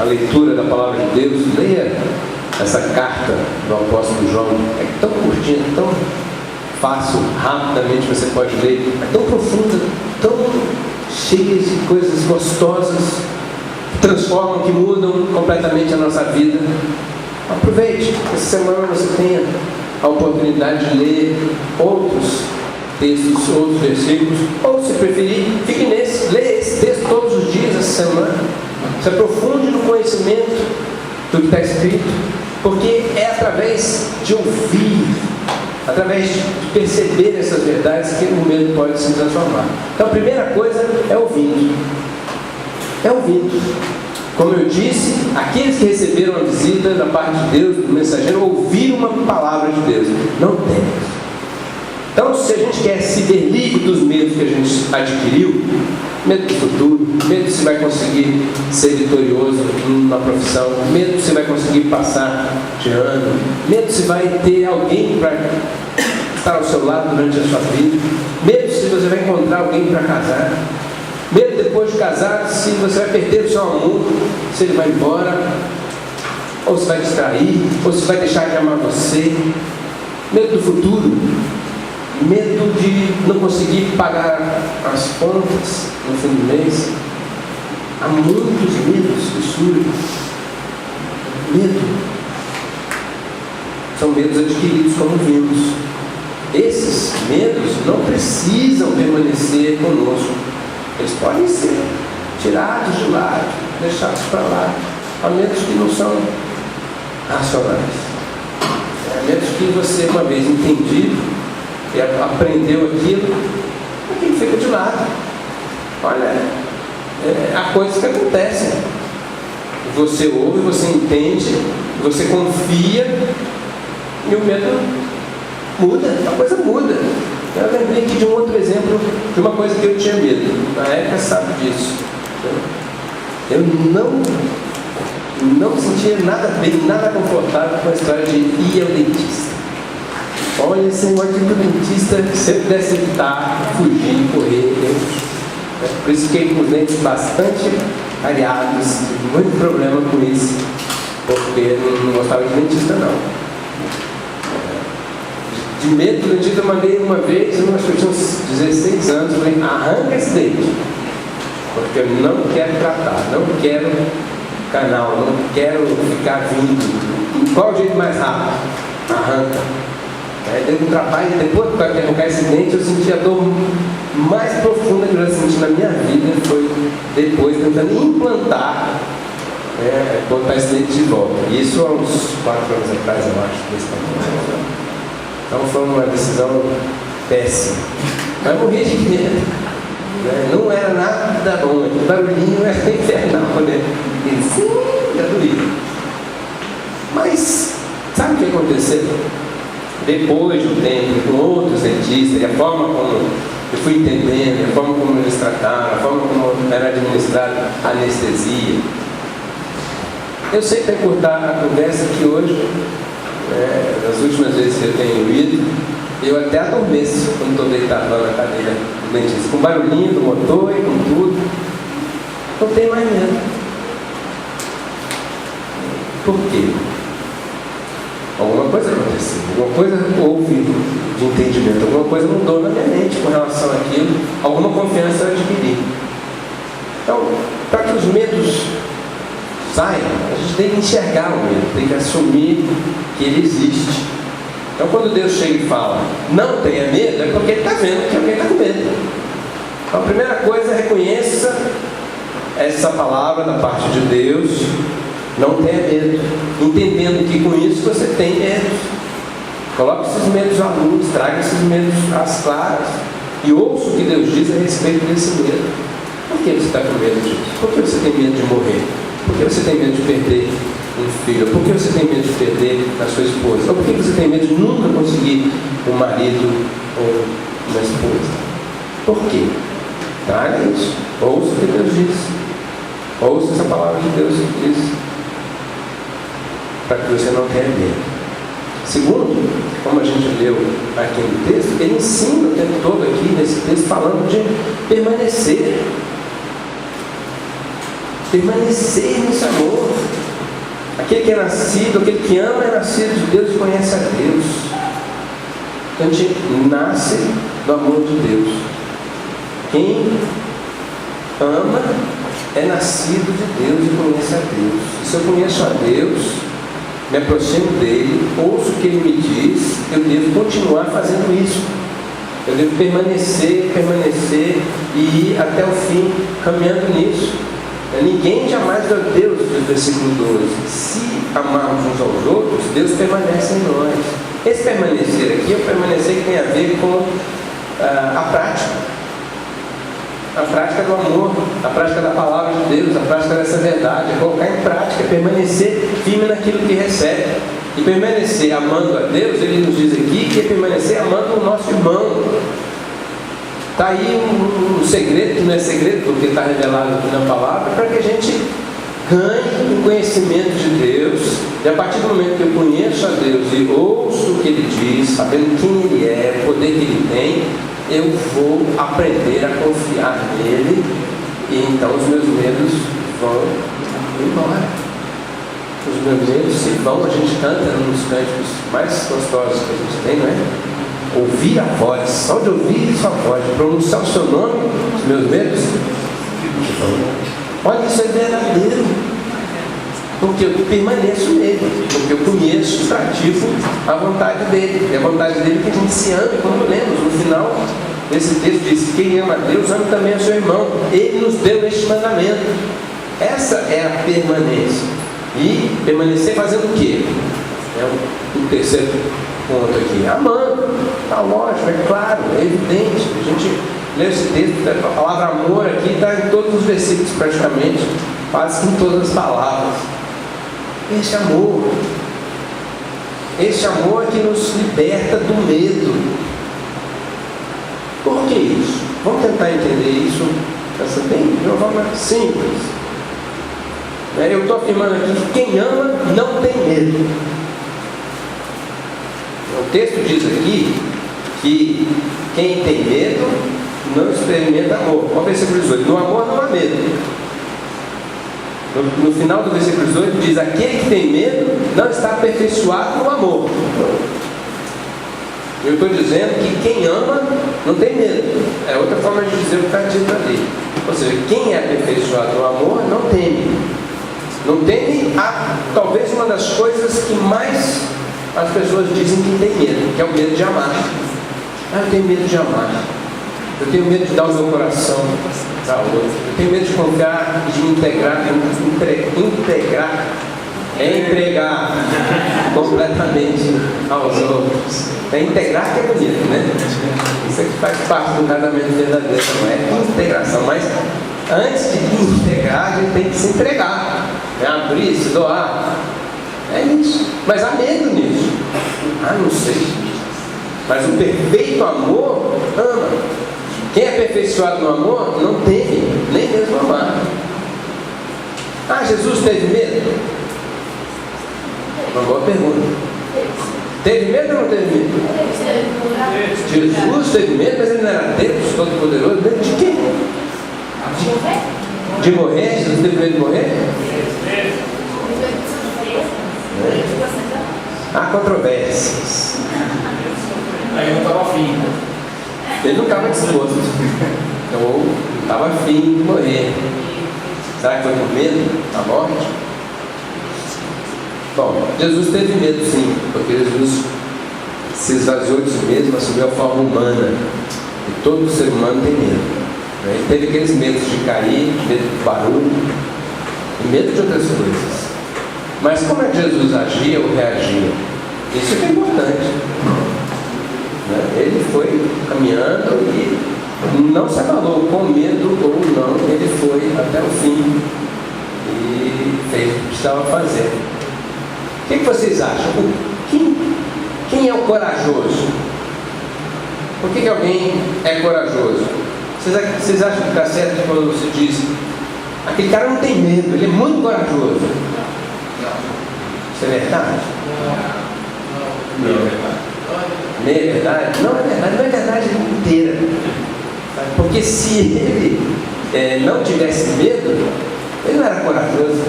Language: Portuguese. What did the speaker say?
a leitura da palavra de Deus, leia essa carta do apóstolo João. É tão curtinha, tão fácil, rapidamente você pode ler. É tão profunda, tão cheia de coisas gostosas, que transformam, que mudam completamente a nossa vida. Aproveite, essa semana você tenha a oportunidade de ler outros textos, outros versículos, ou se preferir, fique nesse, leia esse texto todos os dias essa semana, se aprofunde no conhecimento do que está escrito, porque é através de ouvir, através de perceber essas verdades que o medo pode se transformar. Então a primeira coisa é ouvindo. É ouvindo. Como eu disse, aqueles que receberam a visita da parte de Deus, do mensageiro, ouviram uma palavra de Deus. Não temas. Então, se a gente quer se ver livre dos medos que a gente adquiriu, medo do futuro, medo se vai conseguir ser vitorioso na profissão, medo se vai conseguir passar de ano, medo se vai ter alguém para estar ao seu lado durante a sua vida, medo se você vai encontrar alguém para casar, medo depois de casar se você vai perder o seu amor, se ele vai embora, ou se vai distrair, ou se vai deixar de amar você, medo do futuro, medo de não conseguir pagar as contas no fim do mês. Há muitos medos que surgem. Medo são medos adquiridos como vimos. Esses medos não precisam permanecer conosco. Eles podem ser tirados de lado, deixados para lá. Há medos que não são racionais. Há medos que você, uma vez entendido e aprendeu aquilo, aquilo fica de lado. Olha, há coisas que acontecem. Você ouve, você entende, você confia e o medo muda, a coisa muda. Eu lembrei aqui de um outro exemplo de uma coisa que eu tinha medo. Na época sabe disso. Eu não sentia nada bem, nada confortável com a história de ir ao dentista. Olha, esse negócio de dentista, se eu pudesse evitar, fugir, correr, por isso fiquei com os dentes bastante areados, tive muito problema com isso, porque eu não gostava de dentista não. De medo do dentista eu mandei uma vez, eu acho que eu tinha uns 16 anos, eu falei, arranca esse dente, porque eu não quero tratar, não quero canal, não quero ficar vindo. Qual é o jeito mais rápido? Arranca. Deu um trabalho, depois de arrancar esse dente, eu senti a dor mais profunda que eu já senti na minha vida, foi depois tentando implantar, botar esse dente de volta. Isso há uns 4 anos atrás, eu acho, desse tamanho. Então foi uma decisão péssima. Mas morri de medo. Não era nada bom, o barulhinho era infernal, né? E sim, era doído. Mas, sabe o que aconteceu? Depois de um tempo, com outros dentistas, e a forma como eu fui entendendo, a forma como eles trataram, a forma como era administrada a anestesia. Eu sei que encurtar a conversa que hoje, nas últimas vezes que eu tenho ido, eu até adormeço quando estou deitado lá na cadeira do dentista, com barulhinho do motor e com tudo. Não tenho mais medo. Por quê? Alguma coisa aconteceu, alguma coisa houve de entendimento, alguma coisa mudou na minha mente com relação àquilo, alguma confiança eu adquiri. Então, para que os medos saiam, a gente tem que enxergar o medo, tem que assumir que ele existe. Então, quando Deus chega e fala, não tenha medo, é porque Ele está vendo que alguém está com medo. Então, a primeira coisa é reconheça essa palavra da parte de Deus. Não tenha medo, entendendo que com isso você tem medo. Coloque esses medos à luz, traga esses medos às claras e ouça o que Deus diz a respeito desse medo. Por que você está com medo disso? Por que você tem medo de morrer? Por que você tem medo de perder um filho? Por que você tem medo de perder a sua esposa? Ou por que você tem medo de nunca conseguir um marido ou uma esposa? Por quê? Traga isso, ouça o que Deus diz, ouça essa palavra de Deus que diz, para que você não tenha medo. Segundo, como a gente leu aqui no texto, ele ensina o tempo todo aqui nesse texto falando de permanecer nesse amor. aquele que é nascido, aquele que ama é nascido de Deus e conhece a Deus. Então a gente nasce do amor de Deus. Quem ama é nascido de Deus e conhece a Deus. E se eu conheço a Deus, me aproximo dele, ouço o que ele me diz, eu devo continuar fazendo isso. Eu devo permanecer e ir até o fim, caminhando nisso. Ninguém jamais viu Deus, no versículo 12. Se amarmos uns aos outros, Deus permanece em nós. Esse permanecer aqui é o permanecer que tem a ver com a prática. A prática do amor, a prática da palavra de Deus, a prática dessa verdade, é colocar em prática, é permanecer firme naquilo que recebe. E permanecer amando a Deus, ele nos diz aqui que é permanecer amando o nosso irmão. Está aí um segredo, que não é segredo, porque está revelado aqui na palavra, para que a gente ganhe o conhecimento de Deus. E a partir do momento que eu conheço a Deus e ouço o que Ele diz, sabendo quem Ele é, o poder que Ele tem, eu vou aprender a confiar nele, e então os meus medos vão embora. Os meus medos se vão. A gente canta nos cânticos mais gostosos que a gente tem, não é? Ouvir a voz, só de ouvir sua voz, de pronunciar o seu nome, os meus medos se vão. Olha, isso é verdadeiro, porque eu permaneço nele, porque eu conheço e pratico a vontade dele. E a vontade dele é que a gente se ame, como lemos no final desse texto, diz: quem ama a Deus, ama também a seu irmão. Ele nos deu este mandamento. Essa é a permanência. E permanecer fazendo o quê? É o terceiro ponto aqui: amando. Está lógico, é claro, é evidente. A gente lê esse texto, a palavra amor aqui está em todos os versículos praticamente, quase em todas as palavras. Esse amor é que nos liberta do medo. Por que isso? Vamos tentar entender isso bem de uma forma simples. Eu estou afirmando aqui que quem ama não tem medo. O texto diz aqui que quem tem medo não experimenta amor. Olha o versículo 18: no amor não há medo. No final do versículo 18 diz: aquele que tem medo não está aperfeiçoado no amor. Eu estou dizendo que quem ama não tem medo. É outra forma de dizer o que está dito ali. Ou seja, quem é aperfeiçoado no amor não teme. Não teme talvez uma das coisas que mais as pessoas dizem que tem medo, que é o medo de amar. Eu tenho medo de amar. Eu tenho medo de dar o meu coração para outro. Eu tenho medo de confiar e de me entregar completamente aos outros. Integrar que é bonito, né? Isso aqui faz parte do casamento verdadeiro, não é integração, mas antes de integrar, a gente tem que se entregar, né? Abrir, se doar. É isso. Mas há medo nisso. Não sei. Mas o perfeito amor ama. Quem é aperfeiçoado no amor não teme, nem mesmo amar. Jesus teve medo? Uma boa pergunta. Teve medo ou não teve medo? Jesus teve medo, mas ele não era Deus Todo-Poderoso. Medo de quê? De morrer? Jesus teve medo de morrer? Há controvérsias. Aí eu não estava afim. Ele não estava disposto, ou não estava afim de morrer. Será que foi por medo da morte? Bom, Jesus teve medo sim, porque Jesus se esvaziou de si mesmo, assumiu a forma humana. E todo ser humano tem medo. Ele teve aqueles medos de cair, medo do barulho, e medo de outras coisas. Mas como é que Jesus agia ou reagia? Isso é importante. Ele foi caminhando e não se abalou com medo ou não, ele foi até o fim e fez o que precisava fazer. O que vocês acham? Quem é o corajoso? Por que alguém é corajoso? Vocês acham que está certo quando você diz: aquele cara não tem medo, ele é muito corajoso? Isso é verdade? Não é verdade. Não é verdade? Não é verdade, não é verdade inteira. Porque se ele não tivesse medo, ele não era corajoso.